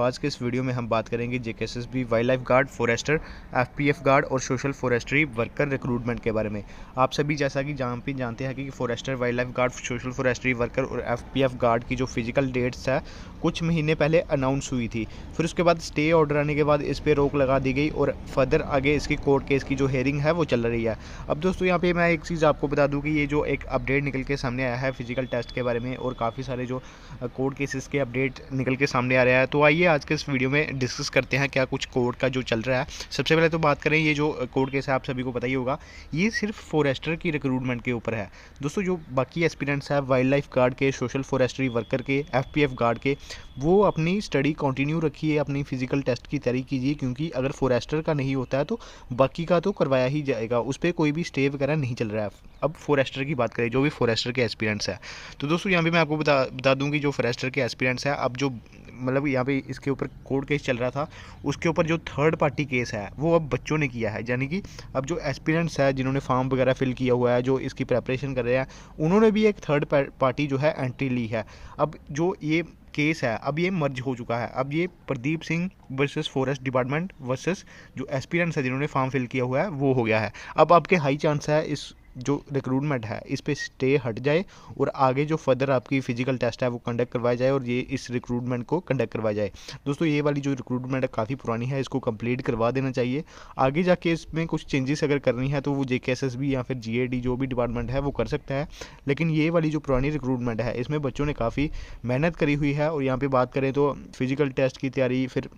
आज के इस वीडियो में हम बात करेंगे JKSSB wild life guard, forester, FPF guard और सोशल फॉरेस्ट्री वर्कर रिक्रूटमेंट के बारे में। आप सभी जैसा कि जानते हैं कि forester, wild life guard, social forestry worker और एफपीएफ गार्ड की जो फिजिकल डेट्स है कुछ महीने पहले अनाउंस हुई थी। फिर उसके बाद स्टे ऑर्डर आने के बाद इस पर रोक लगा दी गई और फर्दर आगे इसकी कोर्ट केस की जो हेयरिंग है वो चल रही है। अब दोस्तों यहाँ पे मैं एक चीज़ आपको बता दूँ कि ये जो एक अपडेट निकल के सामने आया है फिजिकल टेस्ट के बारे में और काफ़ी सारे जो कोर्ट केसेस के अपडेट निकल के सामने आ रहा है, तो आइए आज के इस वीडियो में डिस्कस करते हैं क्या कुछ कोर्ट का जो चल रहा है। सबसे पहले तो बात करें, ये जो कोर्ट केस है आप सभी को पता ही होगा, ये सिर्फ फॉरेस्टर की रिक्रूटमेंट के ऊपर है। दोस्तों जो बाकी एस्पिरेंट्स हैं वाइल्ड लाइफ गार्ड के, सोशल फॉरेस्ट्री वर्कर के, एफपीएफ गार्ड के, वो अपनी स्टडी कंटिन्यू रखिए, अपनी फिजिकल टेस्ट की तैयारी कीजिए, क्योंकि अगर फॉरेस्टर का नहीं होता है तो बाकी का तो करवाया ही जाएगा, उस पर कोई भी स्टे वगैरह नहीं चल रहा है। अब फॉरेस्टर की बात करें, जो भी फॉरेस्टर के एस्पिरेंट्स हैं, तो दोस्तों यहाँ पे मैं आपको बता दूँ कि जो फॉरेस्टर के एस्पिरेंट्स हैं, अब जो मतलब यहाँ पे इसके ऊपर कोर्ट केस चल रहा था, उसके ऊपर जो थर्ड पार्टी केस है वो अब बच्चों ने किया है। यानी कि अब जो एस्पिरेंट्स है जिन्होंने फॉर्म वगैरह फिल किया हुआ है, जो इसकी प्रेपरेशन कर रहे हैं, उन्होंने भी एक थर्ड पार्टी जो है एंट्री ली है। अब जो ये केस है अब ये मर्ज हो चुका है। अब ये Pradeep Singh versus forest department versus जो एस्पिरेंट्स है जिन्होंने फॉर्म फिल किया हुआ है वो हो गया है। अब आपके हाई चांस है इस जो रिक्रूटमेंट है इस पे स्टे हट जाए और आगे जो फर्दर आपकी फिजिकल टेस्ट है वो कंडक्ट करवाया जाए और ये इस रिक्रूटमेंट को कंडक्ट करवाया जाए। दोस्तों ये वाली जो रिक्रूटमेंट है काफ़ी पुरानी है, इसको कंप्लीट करवा देना चाहिए। आगे जाके इसमें कुछ चेंजेस अगर करनी है तो वो जेकेएसएसबी या फिर जीएडी जो भी डिपार्टमेंट है वो कर सकता है, लेकिन ये वाली जो पुरानी रिक्रूटमेंट है इसमें बच्चों ने काफ़ी मेहनत करी हुई है। और यहाँ पर बात करें तो फिजिकल टेस्ट की तैयारी, फिर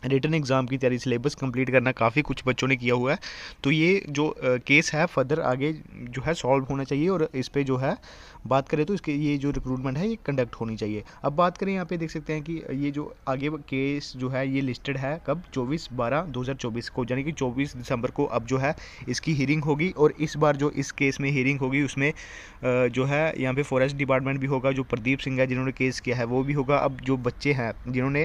रिटन एग्ज़ाम की तैयारी, सिलेबस कंप्लीट करना, काफ़ी कुछ बच्चों ने किया हुआ है। तो ये जो केस है फर्दर आगे जो है सॉल्व होना चाहिए और इस पे जो है बात करें तो इसके ये जो रिक्रूटमेंट है ये कंडक्ट होनी चाहिए। अब बात करें यहाँ पे देख सकते हैं कि ये जो आगे केस जो है ये लिस्टेड है कब 24/12/2024 को, यानी कि 24 दिसंबर को अब जो है इसकी हियरिंग होगी। और इस बार जो इस केस में हियरिंग होगी उसमें जो है यहाँ पे फॉरेस्ट डिपार्टमेंट भी होगा, जो प्रदीप सिंह है जिन्होंने केस किया है वो भी होगा। अब जो बच्चे हैं जिन्होंने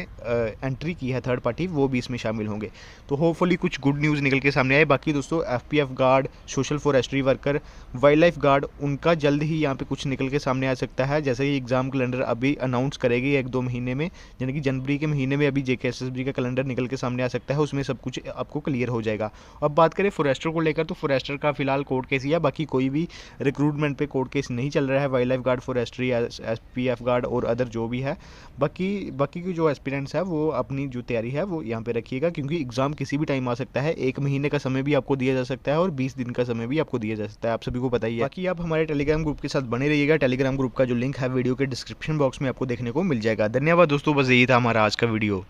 एंट्री की है थर्ड पार्टी वो भी इसमें शामिल होंगे। तो होपफुली कुछ गुड न्यूज़ निकल के सामने आए। बाकी दोस्तों FPF guard, social forestry worker, wild life guard, उनका जल्द ही यहाँ पे कुछ निकल के सामने आ सकता है। जैसे ही एग्जाम कैलेंडर अभी अनाउंस करेगी 1-2 महीने में, यानी कि जनवरी के महीने में अभी जेकेएसएसबी का कैलेंडर निकल के सामने आ सकता है, उसमें सब कुछ आपको क्लियर हो जाएगा। अब बात करें फॉरेस्टर को लेकर, तो फॉरेस्टर का फिलहाल कोर्ट केस ही है, बाकी कोई भी रिक्रूटमेंट पे कोर्ट केस नहीं चल रहा है। Wild life guard, forestry, SPF guard और अदर जो भी है, बाकी की जो एस्पिरेंट्स है वो अपनी जो तैयारी है वो यहाँ पे रखिएगा, क्योंकि एग्जाम किसी भी टाइम आ सकता है। 1 महीने का समय भी आपको दिया जा सकता है और 20 दिन का समय भी आपको दिया जा सकता है, आप सभी को पता ही है। बाकी आप हमारे टेलीग्राम ग्रुप के साथ बने रहिएगा। टेलीग्राम ग्रुप का जो लिंक है वीडियो के डिस्क्रिप्शन बॉक्स में आपको देखने को मिल जाएगा। धन्यवाद दोस्तों, बस यही था हमारा आज का वीडियो।